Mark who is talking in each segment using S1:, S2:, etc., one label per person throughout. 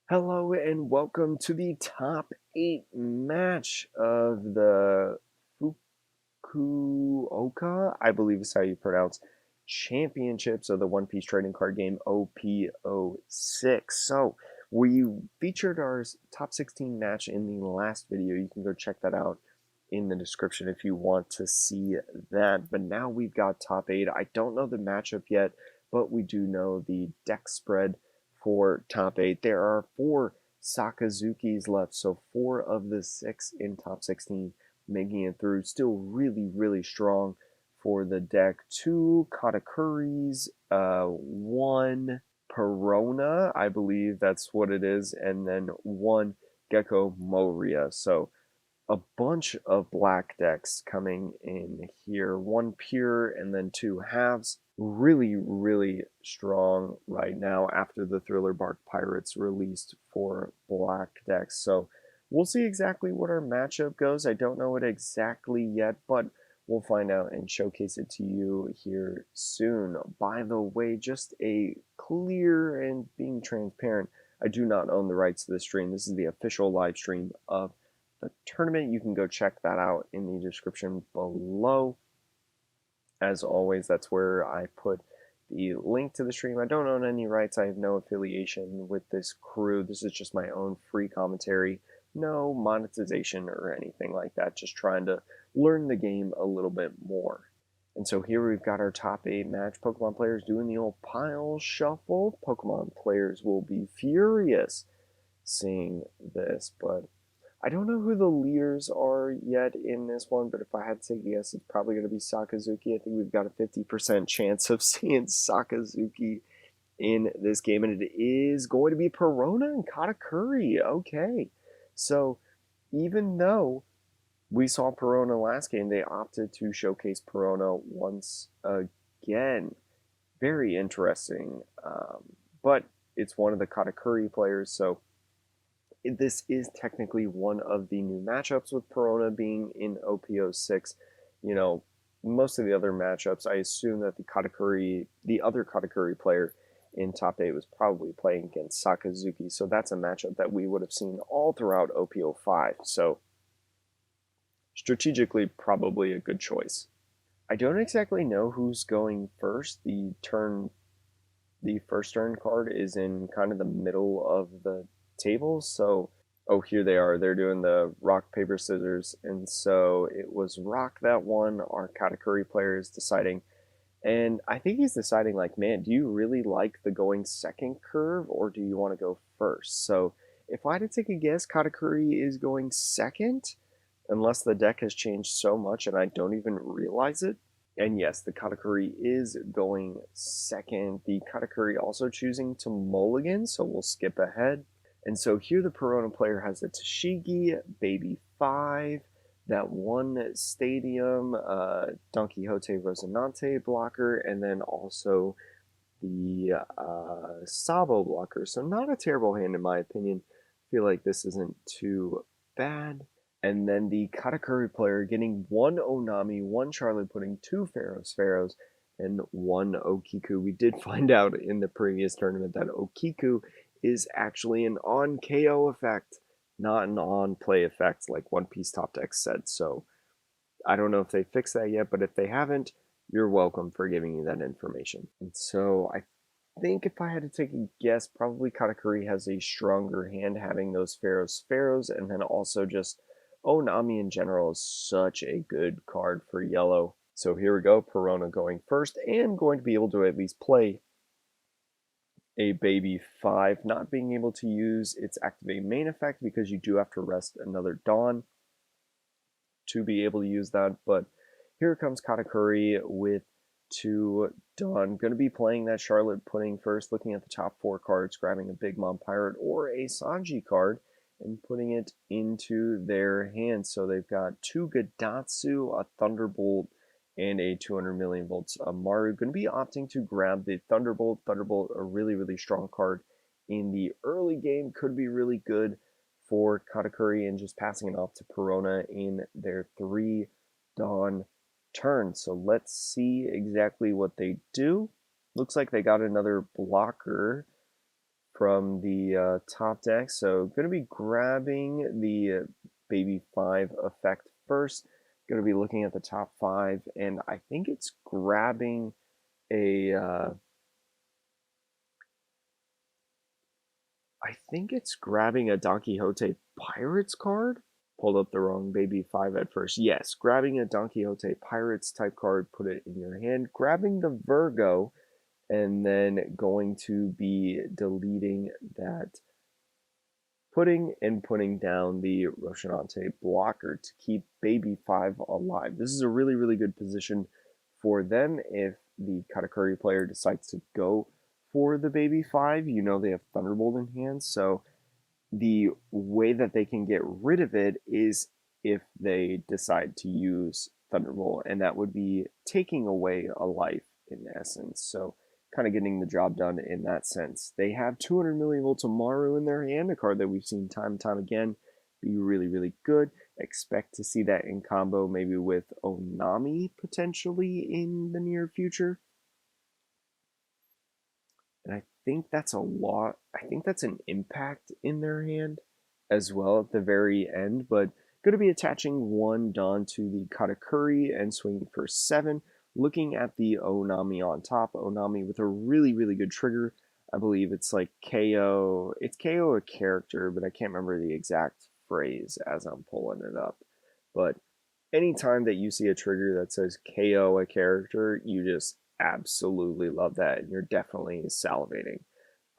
S1: Hello and welcome to the top 8 match of the Fukuoka, I believe is how you pronounce, championships of the One Piece trading card game OP06. So we featured our top 16 match in the last video. You can go check that out in the description if you want to see that. But now we've got top 8. I don't know the matchup yet, but we do know the deck spread for top 8. There are 4 Sakazukis left, so 4 of the 6 in top 16 making it through. Still really strong for the deck. 2 Katakuris, 1 Perona, I believe that's what it is, and then 1 Gecko Moria. So a bunch of black decks coming in here. 1 pure and then 2 halves. Really strong right now after the Thriller Bark Pirates released for black decks. So we'll see exactly what our matchup goes. I don't know it exactly yet, but we'll find out and showcase it to you here soon. By the way, just a clear and being transparent, I do not own the rights to this stream. This is the official live stream of the tournament. You can go check that out in the description below. As always, that's where I put the link to the stream. I don't own any rights. I have no affiliation with this crew. This is just my own free commentary. No monetization or anything like that. Just trying to learn the game a little bit more. And so here we've got our top 8 match. Pokemon players doing the old pile shuffle. Pokemon players will be furious seeing this, but I don't know who the leaders are yet in this one, but if I had to take a guess, it's probably going to be Sakazuki. I think we've got a 50% chance of seeing Sakazuki in this game, and it is going to be Perona and Katakuri. Okay, so even though we saw Perona last game, they opted to showcase Perona once again. Very interesting, but it's one of the Katakuri players, so this is technically one of the new matchups with Perona being in OP06. You know, most of the other matchups, I assume that the other Katakuri player in top 8 was probably playing against Sakazuki, so that's a matchup that we would have seen all throughout OP05. So strategically, probably a good choice. I don't exactly know who's going first. The first turn card is in kind of the middle of the table. So, oh, here they are. They're doing the rock, paper, scissors. And so it was rock that won. Our Katakuri player is deciding. And I think he's deciding, like, man, do you really like the going second curve or do you want to go first? So if I had to take a guess, Katakuri is going second, unless the deck has changed so much and I don't even realize it. And yes, the Katakuri is going second. The Katakuri also choosing to mulligan, so we'll skip ahead. And so here the Perona player has a Tashigi, Baby 5, that one Stadium, Don Quixote Rosinante blocker, and then also the Sabo blocker. So not a terrible hand in my opinion. I feel like this isn't too bad. And then the Katakuri player getting 1 Onami, 1 Charlotte Pudding, 2 Pharaohs, and 1 Okiku. We did find out in the previous tournament that Okiku is actually an on KO effect, not an on play effect like One Piece Top Deck said. So I don't know if they fixed that yet, but if they haven't, you're welcome for giving you that information. And so I think if I had to take a guess, probably Katakuri has a stronger hand having those Pharaohs, and then also just Onami in general is such a good card for yellow. So here we go, Perona going first, and going to be able to at least play a Baby 5, not being able to use its activate main effect because you do have to rest another Dawn to be able to use that. But here comes Katakuri with 2 Dawn. Going to be playing that Charlotte Pudding first, looking at the top 4 cards, grabbing a Big Mom Pirate or a Sanji card, and putting it into their hands. So they've got 2 Gadatsu, a Thunderbolt, and a 200 million volts Maru. Going to be opting to grab the Thunderbolt. Thunderbolt, a really strong card in the early game. Could be really good for Katakuri, and just passing it off to Perona in their 3 Dawn turn. So let's see exactly what they do. Looks like they got another blocker from the top deck. So going to be grabbing the Baby 5 effect first. Going to be looking at the top 5, and I think it's grabbing a Don Quixote Pirates card. Pulled up the wrong Baby 5 at first. Yes, grabbing a Don Quixote Pirates type card, put it in your hand. Grabbing the Virgo, and then going to be deleting that, putting down the Rocinante blocker to keep Baby 5 alive. This is a really, really good position for them if the Katakuri player decides to go for the Baby 5. You know they have Thunderbolt in hand, so the way that they can get rid of it is if they decide to use Thunderbolt, and that would be taking away a life in essence. So kind of getting the job done in that sense. They have 200 millivolts of Maru in their hand, a card that we've seen time and time again be really, really good. Expect to see that in combo maybe with Onami potentially in the near future. And I think that's a lot. I think that's an impact in their hand as well at the very end, but going to be attaching 1 Dawn to the Katakuri and swinging for 7. Looking at the Onami on top, Onami with a really, really good trigger. I believe it's like KO. It's KO a character, but I can't remember the exact phrase as I'm pulling it up. But anytime that you see a trigger that says KO a character, you just absolutely love that, and you're definitely salivating.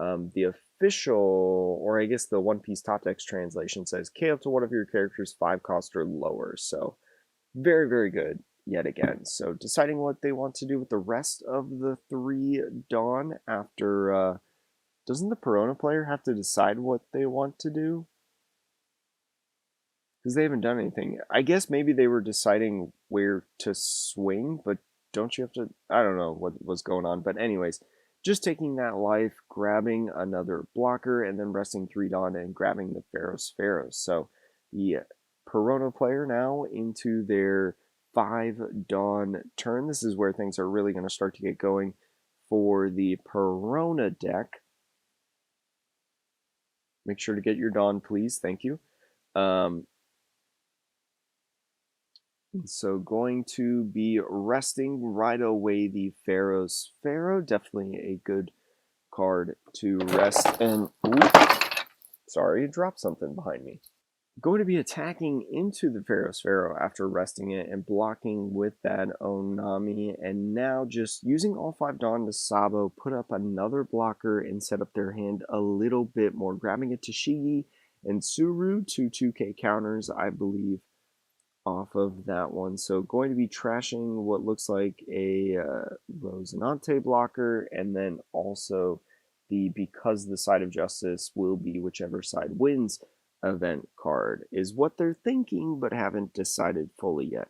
S1: The official, or I guess the One Piece Top Decks translation says KO up to one of your characters 5 cost or lower. So very, very good yet again. So deciding what they want to do with the rest of the 3 Dawn after, doesn't the Perona player have to decide what they want to do? Because they haven't done anything. I guess maybe they were deciding where to swing, but don't you have to? I don't know what was going on. But anyways, just taking that life, grabbing another blocker, and then resting 3 Dawn and grabbing the Pharaohs. So the Perona player now into their 5 Dawn turn. This is where things are really going to start to get going for the Perona deck. Make sure to get your Dawn, please. Thank you. So going to be resting right away the Pharaohs. Pharaoh, definitely a good card to rest. And, sorry, dropped something behind me. Going to be attacking into the Pharaoh after resting it and blocking with that Onami. And now just using all 5 Dawn to Sabo, put up another blocker and set up their hand a little bit more. Grabbing a Tashigi and Suru, 2 2K counters, I believe, off of that one. So going to be trashing what looks like a Rosinante blocker, and then also the Because the Side of Justice will be whichever side wins event card is what they're thinking, but haven't decided fully yet.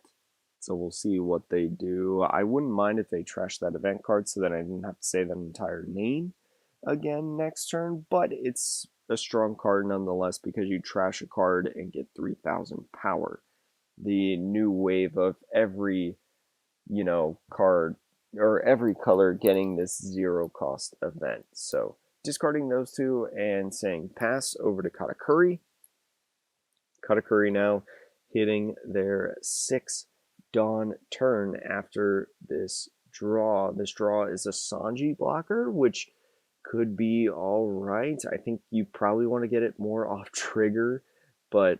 S1: So we'll see what they do. I wouldn't mind if they trash that event card so that I didn't have to say that entire name again next turn, but it's a strong card nonetheless because you trash a card and get 3,000 power. The new wave of every, card or every color getting this 0 cost event. So discarding those 2 and saying pass over to Katakuri. Katakuri now hitting their 6 Dawn turn after this draw. This draw is a Sanji blocker, which could be all right. I think you probably want to get it more off trigger, but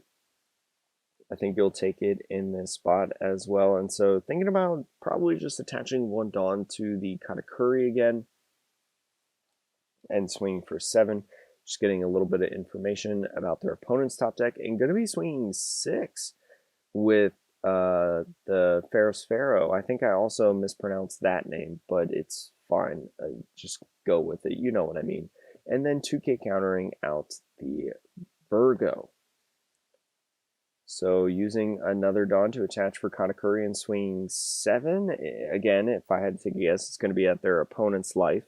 S1: I think you'll take it in this spot as well. And so thinking about probably just attaching 1 Dawn to the Katakuri again and swinging for 7. Just getting a little bit of information about their opponent's top deck, and going to be swinging 6 with the Pharaoh. I think I also mispronounced that name, but it's fine. Just go with it. You know what I mean. And then 2K countering out the Virgo. So using another Dawn to attach for Katakuri and swinging 7. Again, if I had to take a guess, it's going to be at their opponent's life.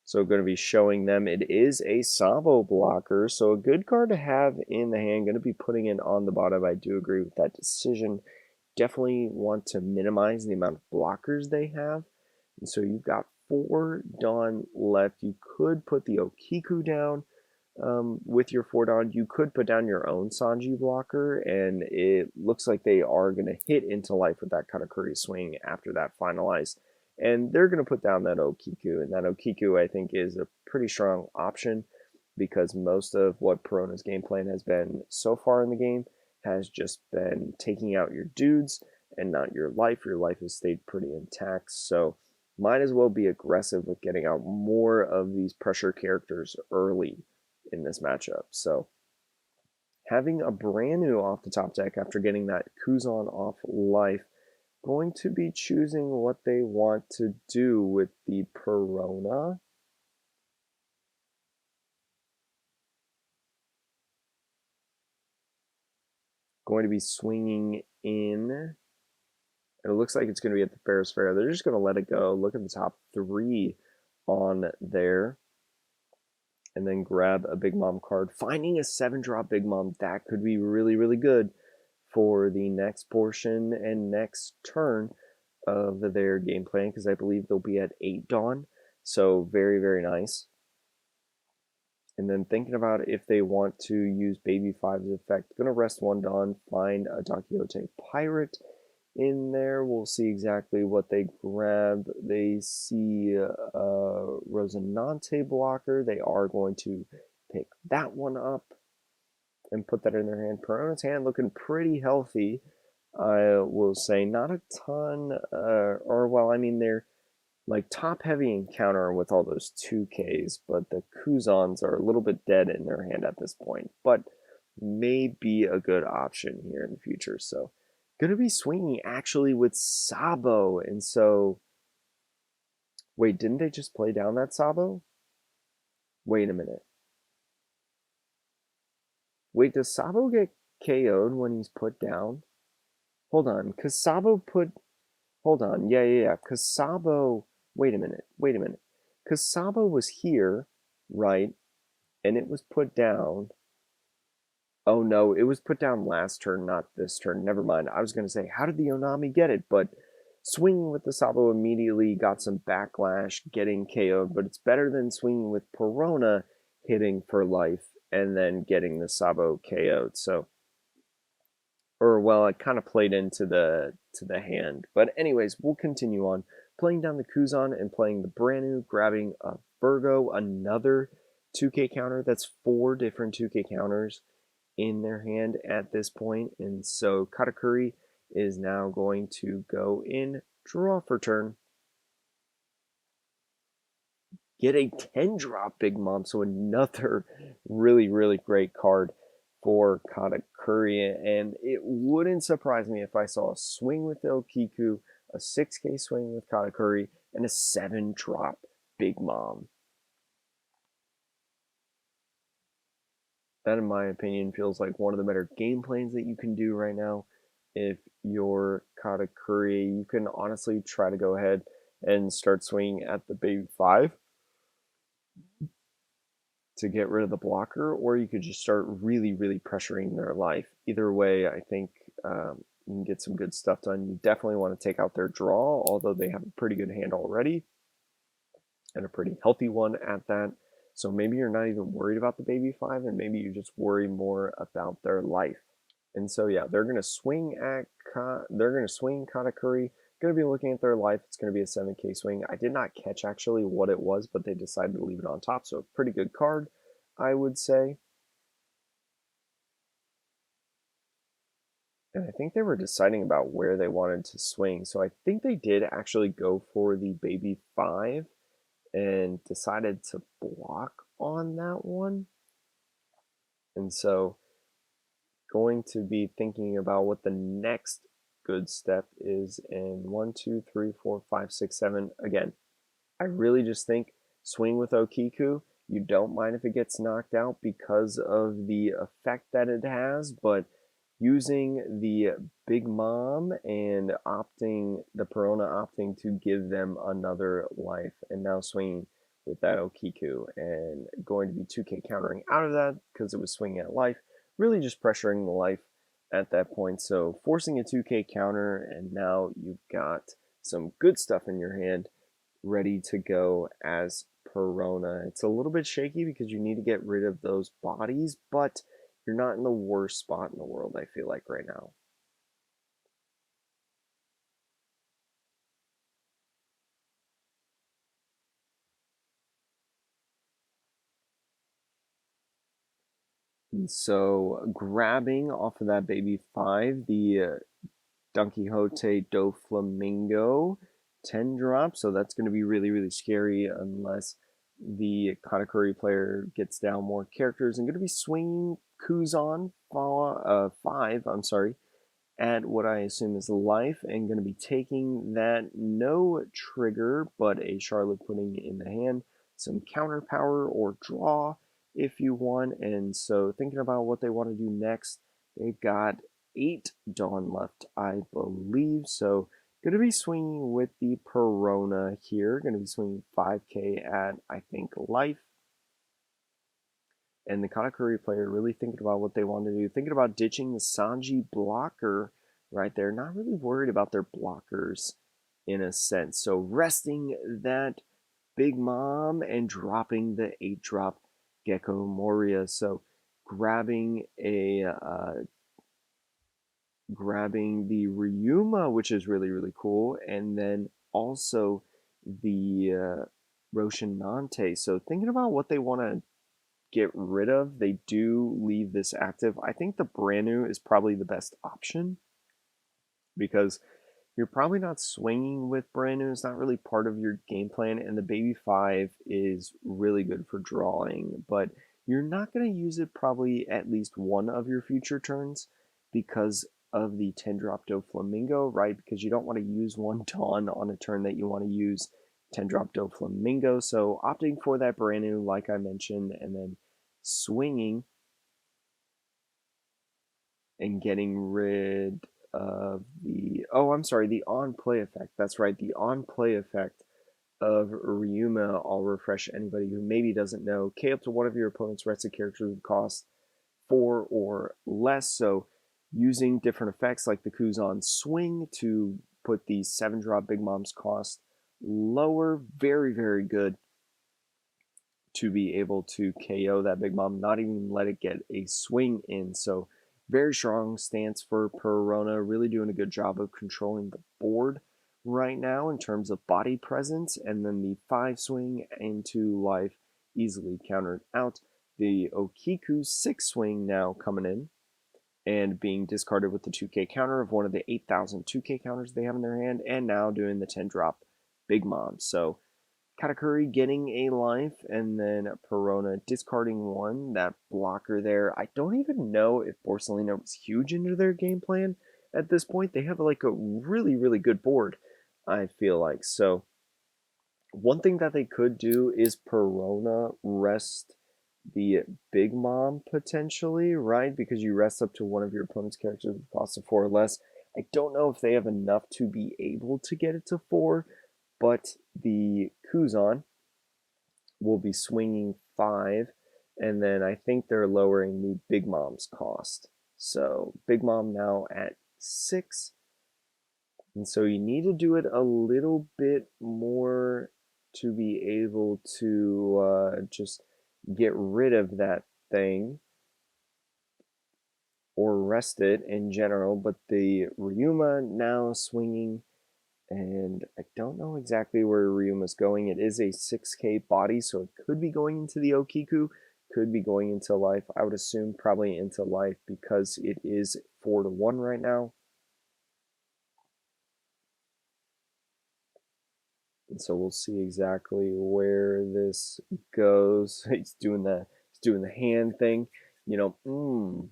S1: So going to be showing them it is a Sabo blocker. So a good card to have in the hand. Going to be putting it on the bottom. I do agree with that decision. Definitely want to minimize the amount of blockers they have. And so you've got 4 Dawn left. You could put the Okiku down with your 4 Dawn. You could put down your own Sanji blocker, and it looks like they are going to hit into life with that Katakuri swing after that finalized. And they're going to put down that Okiku, and that Okiku, I think, is a pretty strong option because most of what Perona's game plan has been so far in the game has just been taking out your dudes and not your life. Your life has stayed pretty intact, so might as well be aggressive with getting out more of these pressure characters early in this matchup. So having a brand new off the top deck after getting that Kuzan off life, going to be choosing what they want to do with the Perona. Going to be swinging in. And it looks like it's going to be at the Ferris Fair. They're just going to let it go. Look at the top 3 on there. And then grab a Big Mom card. Finding a 7-drop Big Mom, that could be really, really good for the next portion and next turn of their game plan, because I believe they'll be at 8 Dawn. So very, very nice. And then thinking about if they want to use Baby 5's effect, gonna rest 1 Dawn, find a Dakiote Pirate in there. We'll see exactly what they grab. They see a Rosinante blocker. They are going to pick that one up and put that in their hand. Perona's hand looking pretty healthy, I will say. Not a ton, they're like top heavy in counter with all those 2Ks, but the Kuzans are a little bit dead in their hand at this point, but may be a good option here in the future. So going to be swinging actually with Sabo. And so, wait, didn't they just play down that Sabo? Wait a minute. Wait, does Sabo get KO'd when he's put down? Hold on, because Sabo put... Hold on, yeah, because Sabo... Wait a minute. Because Sabo was here, right? And it was put down. Oh no, it was put down last turn, not this turn. Never mind. I was going to say, how did the Onami get it? But swinging with the Sabo immediately got some backlash, getting KO'd. But it's better than swinging with Perona, hitting for life, and then getting the Sabo KO'd. So, it kind of played into the hand. But anyways, we'll continue on. Playing down the Kuzan and playing the brand new, grabbing a Virgo, another 2K counter. That's 4 different 2K counters in their hand at this point. And so Katakuri is now going to go in, draw for turn, get a 10-drop Big Mom. So another really, really great card for Katakuri. And it wouldn't surprise me if I saw a swing with Okiku, a 6K swing with Katakuri, and a 7-drop Big Mom. That, in my opinion, feels like one of the better game plans that you can do right now. If you're Katakuri, you can honestly try to go ahead and start swinging at the Baby 5 to get rid of the blocker, or you could just start really, really pressuring their life. Either way, I think you can get some good stuff done. You definitely want to take out their draw, although they have a pretty good hand already, and a pretty healthy one at that. So maybe you're not even worried about the Baby 5, and maybe you just worry more about their life. And so yeah, they're gonna swing Katakuri. Going to be looking at their life. It's going to be a 7K swing. I did not catch actually what it was, but they decided to leave it on top. So pretty good card, I would say. And I think they were deciding about where they wanted to swing. So I think they did actually go for the Baby 5 and decided to block on that one. And so going to be thinking about what the next good step is in 1, 2, 3, 4, 5, 6, 7. Again, I really just think swing with Okiku. You don't mind if it gets knocked out because of the effect that it has, but using the Big Mom and the Perona opting to give them another life, and now swinging with that Okiku and going to be 2K countering out of that because it was swinging at life, really just pressuring the life at that point. So forcing a 2K counter, and now you've got some good stuff in your hand ready to go as Perona. It's a little bit shaky because you need to get rid of those bodies, but you're not in the worst spot in the world, I feel like, right now. And so grabbing off of that baby 5, the Don Quixote do Flamingo 10 drop, so that's going to be really, really scary unless the Katakuri player gets down more characters. I'm going to be swinging Kuzan 5, I'm sorry, at what I assume is life, and going to be taking that no trigger, but a Charlotte Pudding in the hand, some counter power or draw if you want. And so thinking about what they want to do next, they've got 8 Dawn left, I believe. So going to be swinging with the Perona here. Going to be swinging 5k at, I think, life. And the Katakuri player really thinking about what they want to do, thinking about ditching the Sanji blocker right there, not really worried about their blockers in a sense. So resting that Big Mom and dropping the 8-drop Gecko Moria. So grabbing grabbing the Ryuma, which is really, really cool, and then also the Roshinante. So thinking about what they want to get rid of, they do leave this active. I think the brand new is probably the best option because you're probably not swinging with brand new. It's not really part of your game plan, and the baby 5 is really good for drawing, but you're not going to use it probably at least one of your future turns because of the 10 drop Doflamingo, right? Because you don't want to use one Dawn on a turn that you want to use 10 drop Doflamingo. So opting for that brand new, like I mentioned, and then swinging and getting rid of the, oh, I'm sorry, the on play effect. That's right, the on play effect of Ryuma. I'll refresh anybody who maybe doesn't know. K up to one of your opponent's rested characters would cost 4 or less. So using different effects like the Kuzan swing to put the 7 drop Big Mom's cost lower, very, very good to be able to KO that Big Mom, not even let it get a swing in. So very strong stance for Perona, really doing a good job of controlling the board right now in terms of body presence. And then the 5 swing into life easily countered out. The Okiku 6 swing now coming in and being discarded with the 2k counter of one of the 8,000 2k counters they have in their hand, and now doing the 10 drop Big Mom. So Katakuri getting a life, and then Perona discarding 1. That blocker there, I don't even know if Borsalino was huge into their game plan at this point. They have like a really, really good board, I feel like. So one thing that they could do is Perona rest the Big Mom potentially, right? Because you rest up to one of your opponent's characters with a cost of 4 or less. I don't know if they have enough to be able to get it to 4, but the Kuzan will be swinging 5, and then I think they're lowering the Big Mom's cost. So Big Mom now at 6, and so you need to do it a little bit more to be able to just get rid of that thing or rest it in general. But the Ryuma now swinging, and I don't know exactly where Ryuma's going. It is a 6k body, so it could be going into the Okiku, could be going into life. I would assume probably into life because it is 4-1 right now. And so we'll see exactly where this goes. He's doing the hand thing, you know,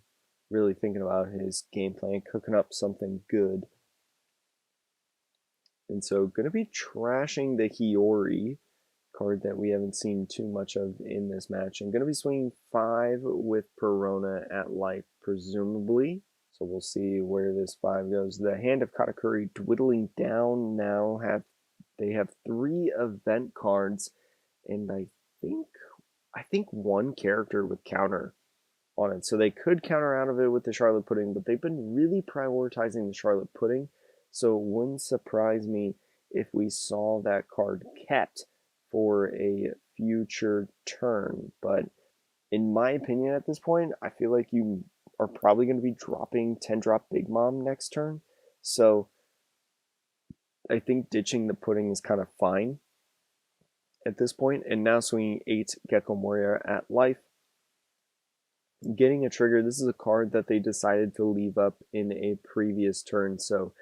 S1: really thinking about his game plan, cooking up something good. And so going to be trashing the Hiyori card that we haven't seen too much of in this match. And going to be swinging 5 with Perona at life, presumably. So we'll see where this 5 goes. The Hand of Katakuri dwindling down now. They have 3 event cards, and I think 1 character with counter on it. So they could counter out of it with the Charlotte Pudding, but they've been really prioritizing the Charlotte Pudding. So it wouldn't surprise me if we saw that card kept for a future turn. But in my opinion at this point, I feel like you are probably going to be dropping 10 drop Big Mom next turn. So I think ditching the pudding is kind of fine at this point. And now swinging 8 Gecko Moria at life. Getting a trigger, this is a card that they decided to leave up in a previous turn. So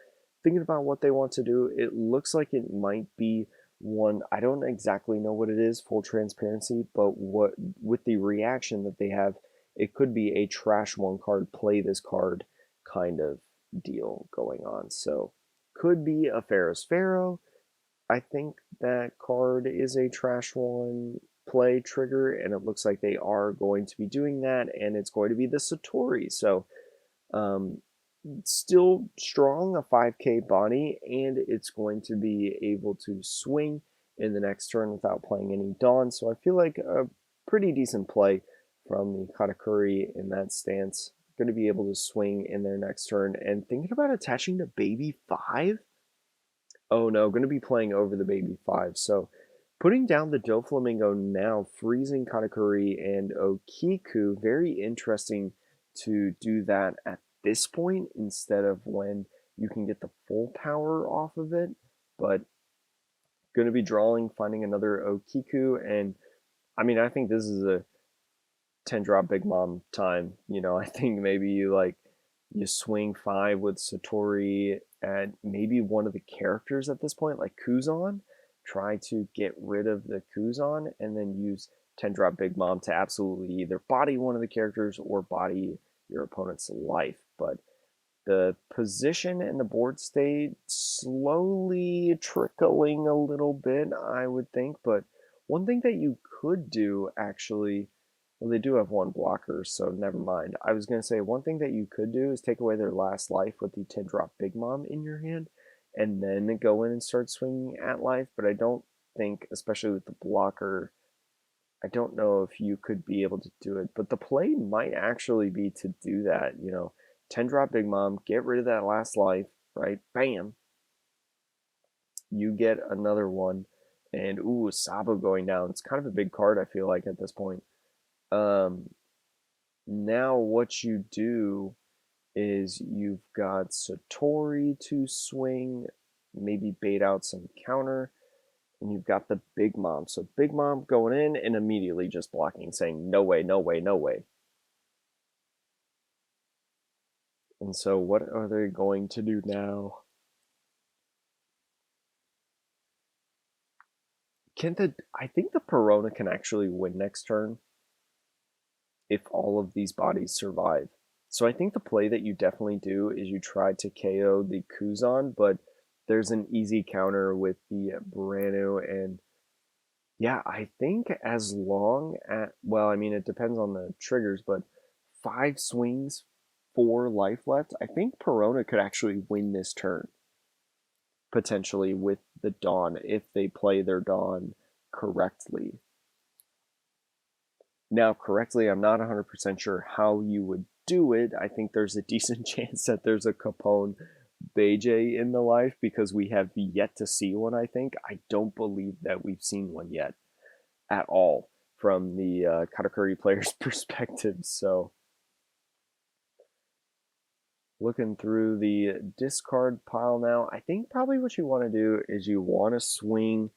S1: thinking about what they want to do, it looks like it might be one, I don't exactly know what it is, full transparency, but what with the reaction that they have, it could be a trash one card, play this card kind of deal going on. So could be a Pharaoh's Pharaoh. I think that card is a trash one play trigger, and it looks like they are going to be doing that, and it's going to be the Satori. So still strong, a 5k body, and it's going to be able to swing in the next turn without playing any Dawn. So I feel like a pretty decent play from the Katakuri in that stance. Going to be able to swing in their next turn. And thinking about attaching to Baby 5? Oh no, going to be playing over the Baby 5. So putting down the Doflamingo now, freezing Katakuri and Okiku. Very interesting to do that at this point instead of when you can get the full power off of it. But going to be drawing, finding another Okiku. And I mean, I think this is a 10 drop Big Mom time. You know, I think maybe you swing 5 with Satori at maybe one of the characters at this point, like Kuzan. Try to get rid of the Kuzan and then use 10 drop Big Mom to absolutely either body one of the characters or body your opponent's life. But the position and the board state slowly trickling a little bit, I would think. But one thing that you could do, actually, well, they do have one blocker, so never mind. I was going to say one thing that you could do is take away their last life with the 10 drop Big Mom in your hand, and then go in and start swinging at life. But I don't think, especially with the blocker, I don't know if you could be able to do it. But the play might actually be to do that, 10 drop Big Mom, get rid of that last life, right? Bam. You get another one. And ooh, Sabo going down. It's kind of a big card, I feel like, at this point. Now what you do is you've got Satori to swing, maybe bait out some counter, and you've got the Big Mom. So Big Mom going in and immediately just blocking, saying, no way, no way, no way. And so what are they going to do now? I think the Perona can actually win next turn if all of these bodies survive. So I think the play that you definitely do is you try to KO the Kuzan, but there's an easy counter with the Branu. And yeah, I think as long as, well, I mean, it depends on the triggers, but 5 swings, 4 life left. I think Perona could actually win this turn, potentially with the Dawn, if they play their Dawn correctly. Now, correctly, I'm not 100% sure how you would do it. I think there's a decent chance that there's a Capone Beije in the life because we have yet to see one, I think. I don't believe that we've seen one yet at all from the Katakuri player's perspective. So looking through the discard pile now, I think probably what you want to do is you want to swing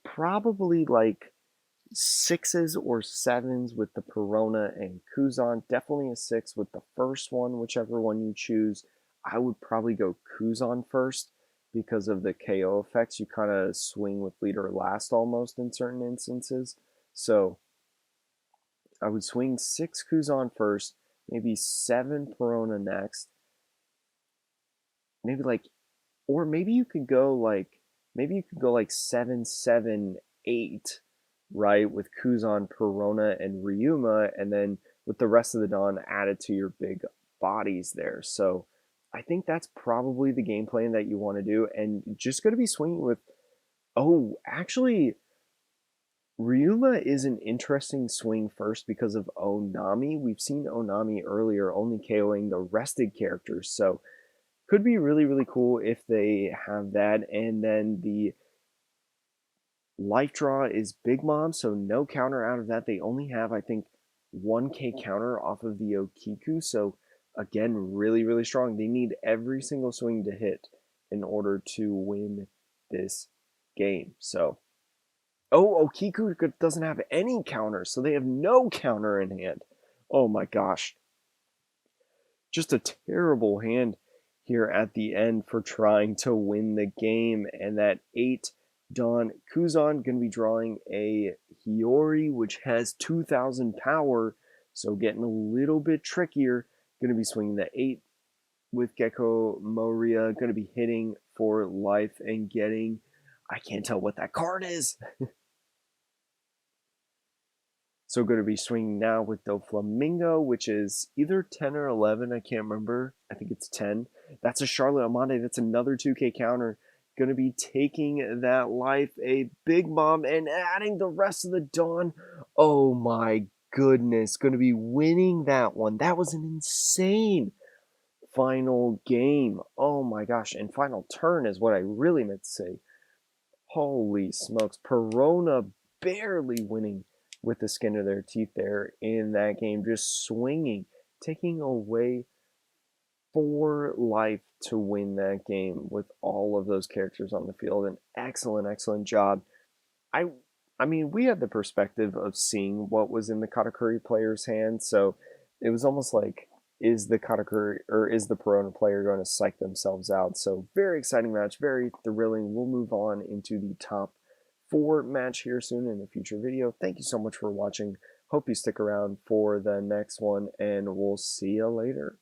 S1: probably like 6s or 7s with the Perona and Kuzan. Definitely a 6 with the first one, whichever one you choose. I would probably go Kuzan first because of the KO effects. You kind of swing with leader last almost in certain instances. So I would swing 6 Kuzan first, maybe 7 Perona next. Maybe or maybe you could go like 7, 7, 8, right, with Kuzan, Perona, and Ryuma, and then with the rest of the Dawn added to your big bodies there. So I think that's probably the game plan that you want to do, and just going to be swinging with, oh, actually, Ryuma is an interesting swing first because of Onami. We've seen Onami earlier only KOing the rested characters, so Could be really, really cool if they have that. And then the life draw is Big Mom, so no counter out of that. They only have, I think, 1k counter off of the Okiku, so again, really, really strong. They need every single swing to hit in order to win this game. So, oh, Okiku doesn't have any counter, so they have no counter in hand. Oh my gosh. Just a terrible hand here at the end for trying to win the game. And that 8 Don Kuzan going to be drawing a Hiyori, which has 2,000 power. So getting a little bit trickier. Going to be swinging the 8 with Gecko Moria. Going to be hitting for life and getting... I can't tell what that card is. So going to be swinging now with Doflamingo, which is either 10 or 11. I can't remember. I think it's 10. That's a Charlotte Amande. That's another 2k counter. Going to be taking that life, a Big Mom, and adding the rest of the Dawn. Oh my goodness. Going to be winning that one. That was an insane final game. Oh my gosh. And final turn is what I really meant to say. Holy smokes. Perona barely winning with the skin of their teeth there in that game, just swinging, taking away 4 life to win that game with all of those characters on the field. An excellent, excellent job. I mean, we had the perspective of seeing what was in the Katakuri player's hand, so it was almost like, is the Katakuri or is the Perona player going to psych themselves out? So very exciting match, very thrilling. We'll move on into the top 4 match here soon in a future video. Thank you so much for watching. Hope you stick around for the next one, and we'll see you later.